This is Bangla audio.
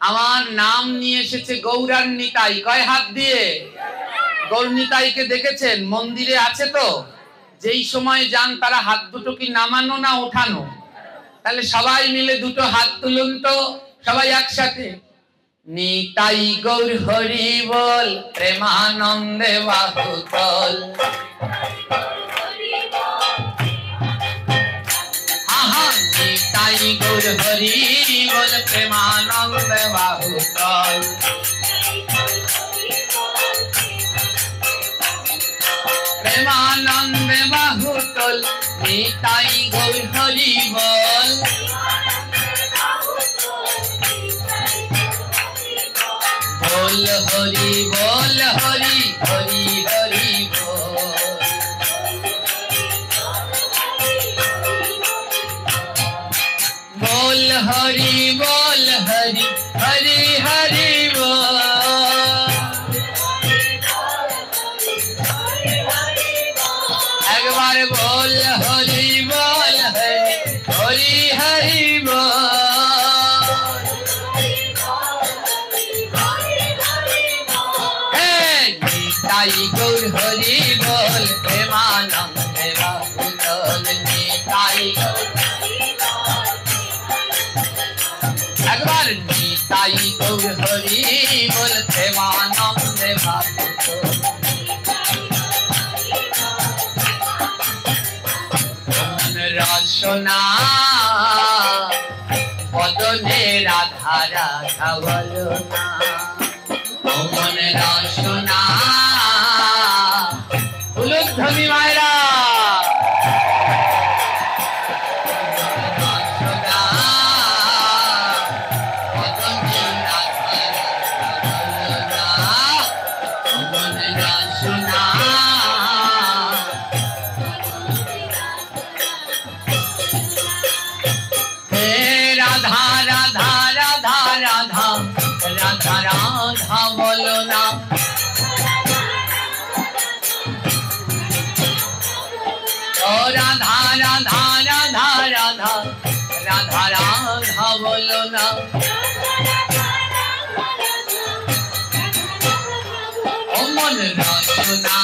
আমার নাম নিয়ে এসেছে গৌরার নিতাই। কয় হাত দিয়ে? গৌর নিতাইকে দেখেছেন? মন্দিরে আছে তো, যেই সময় যান তারা হাত দুটো কি নামানো না ওঠানো? তাহলে সবাই মিলে দুটো হাত তুলুন তো, সবাই একসাথে। নিতাই গৌর হরি বল, প্রেমানন্দে বাহুতল। নিতাই গৌর হরি বল, প্রেমানন্দে বাহুতল। প্রেমানন্দে বাহুতল, নিতাই গৌর হরি বল। বল হরি বল, হরি হরি হরি বল। বল হরি বল, হরি হরি হরি বল। একবার বল হরি বল, হরি হরি হরি বল। নিতাই গৌর হরি বল, প্রেমানন্দে বাহুতল। নিতাই একবার নিতাই গৌর হরি বল, প্রেমানন্দে বাহুতল। রসনা বদনে রাধা রাধা বলো না, মন রসনা। উলুধ্বনি মায়েরা। রসনা বদনে রাধা রাধা বলো না, মন রসনা। রাধা রাধা রাধা রাধা রাধা রাধা বলো না। ও রাধা রাধা রাধা রাধা রাধা রাধা বলো না। ও মন রসনা